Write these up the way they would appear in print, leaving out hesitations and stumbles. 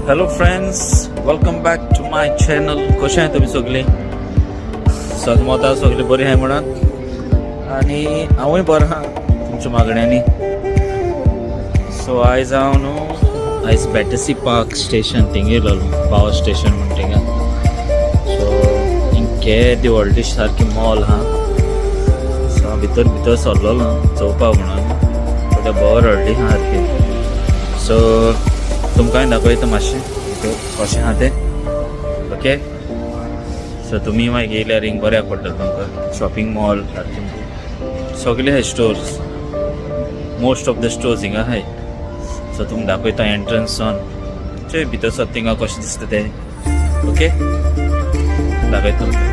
Hello friends, welcome back to my channel. कशें आहे तुम्ही सगळी? सगमता सगळी बरी आहे म्हणत आणि हांवूय बरो आहा तुमच्या मागण्यांनी. सो आयज हांव न्हू आयज बॅटसी पार्क स्टेशन थिंग येयलोलो, पावर स्टेशन म्हण थिंगा. सो हिंगे ती व्हडली सारकी मॉल आहा. सो हांव भितर सरलोलो चोवपाक म्हणून. थोड्या बोर व्हडली आहा सारकी. सो तुमकां दाखयता मातशें कशें आहा तें. ओके, सो तुमी मागीर येयल्यार हिंग बऱ्याक पडटलें तुमकां. शॉपिंग मॉल सारकें सगळे आहाय stores, most of the stores हिंगा आहाय. सो तुमकां दाखयता एंट्रन्सान चे भितर सर थिंगा कशें दिसता तें. ओके, दाखयता तुमकां.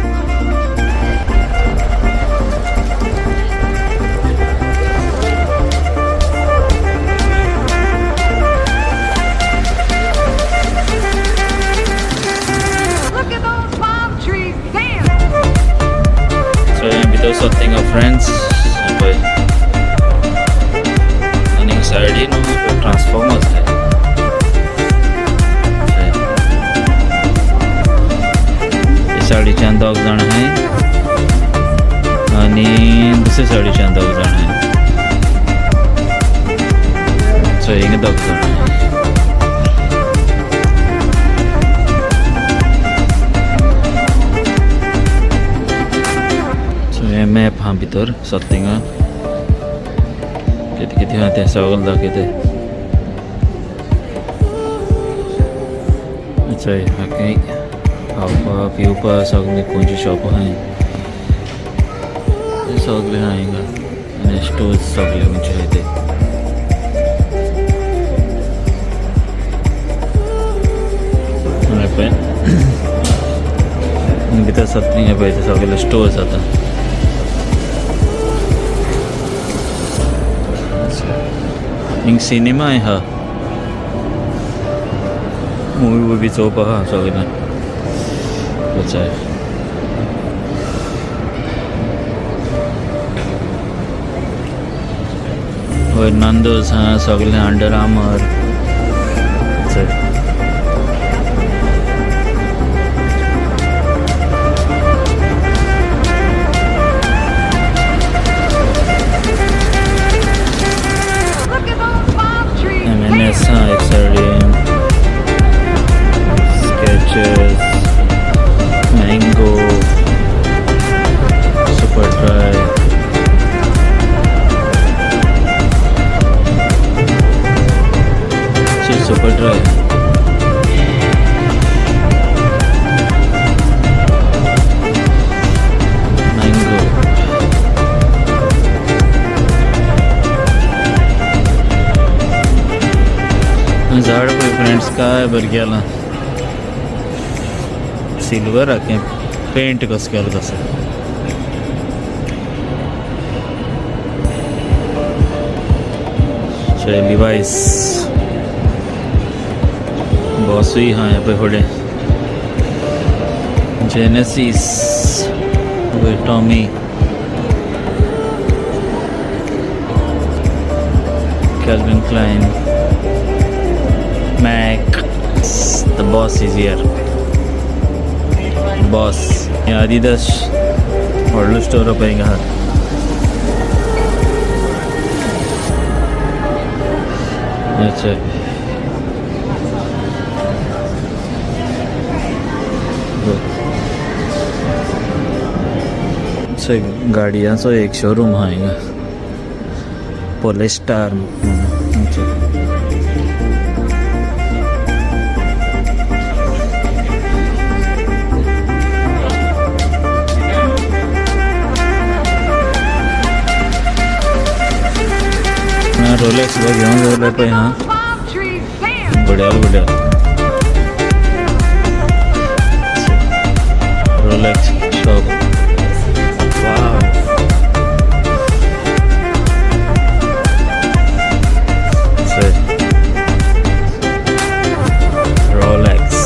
Something of friends and inside you know transformers है. साडीच्यान 2 जाण आहे आणि दुसऱ्या साडीच्यान 2 जाण आहे. सो हिंग 2 जाण आहे. मॅप हा भितर सत्तिंगा कितें कितें आहा तें सगळें दाखयता. चोय हांगा खावपा पिवपा सगळें खंयची शॉप आहाय तें सगळें आहा हिंगा. आनी स्टोर्स सगळे खंयचे आहाय ते. पळय भितर सत्तिंगा पळय ते सगळे स्टोर्स आतां. हिंग सिनेमा आहे हा. मूवी बी चोवपाक आहा सगळें. आहे वयर नांदोस आहा सगळें. अंडर आर्मर एक side sketches, mango, super dry, super dry. Mango झाड पळय फ्रेंड्स काय बरें केलां. सिल्वर हाकें पेंट कसो केलो तसो. लिवायस बॉसूय आहा हे पळय फुडें. Genesis, Tommy, Calvin Klein, Mac. The boss is here. Boss. Yeah, Adidas. व्हडलो स्टोर पळय हिंगा आहा. अच्छा गाडयांचो एक शोरूम आहा हिंगा. पोलेस्टार म्हणून. रोलेक्स बघ घेऊन जायला पळय. हा बड्याल बड्याल रोलेक्स शॉप. वाव, रोलेक्स.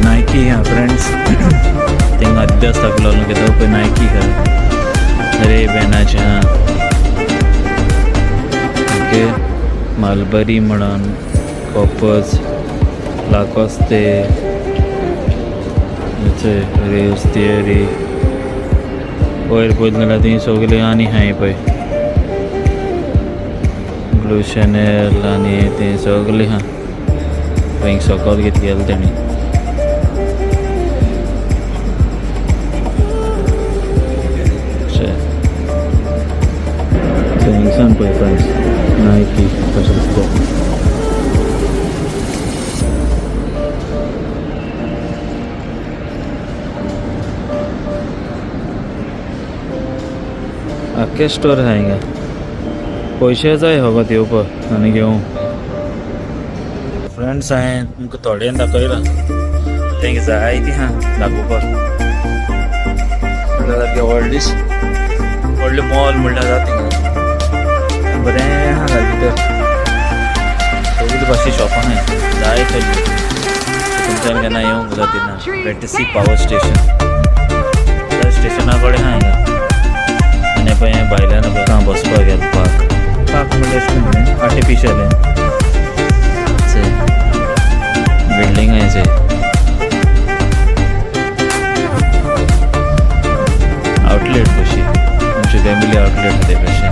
नायकी हा फ्रेंड्स. थिंगा अभ्यास लागलो न्हू कितें पळय नायकी हा. रे बेनाच्या ओके मालबरी म्हणून कॉपर्स लाकोस्ते रेव्स थियरी वयर पळयत जाल्यार ती सगळी आनी हाय पळय ब्लू शॅनेल आनी ती सगळी हा थंय सकयल घेतलेली तेणी थंयसान पळय प्रायस नायकी तशें दिसता आख्खे स्टोर आहा हिंगा पयशे जाय होगो येवपाक आनी घेवंक फ्रेंड्स हांवें तुमकां थोड्यान दाखयलां तेंका जाय ती हा दाखोवपाक म्हणल्यार सारकें व्हडलें मॉल म्हणल्यार जाता थिंगा बरें आहा घाल भितर सगळी भाशेची शॉपां आहाय जाय थंय तुमच्यान केन्ना येवंक जाता रेटिसी पावर स्टेशन स्टेशना कडेन आहा हिंगा आनी पळय भायल्यान पळय बसपाक गेलो पार्क म्हणजे अशें आर्टिफिशियल बिल्डींग आहे आउटलेट कशी आमची फॅमिली आउटलेट ते कशें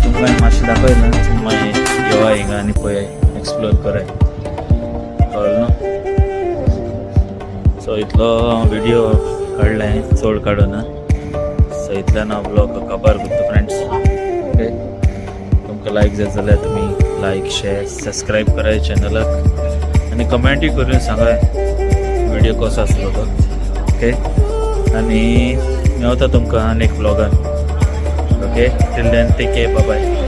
तुमकां मातशें दाखयलां मागीर येवा हिंगा आनी पळय एक्सप्लोर कराय कळ्ळें न्हू सो इतलो व्हिडिओ काडलें चड काडून सो इतल्यान हांव ब्लॉग काबार करता फ्रेंड्स ओके तुमकां लायक जाय जाल्यार तुमी लायक शेअर सबस्क्रायब कराय चॅनलाक आनी कमेंटूय करून सांगाय व्हिडिओ कसो आसलो तो ओके आनी मेवता तुमकां आनी एक ब्लॉगान okay till then take care bye bye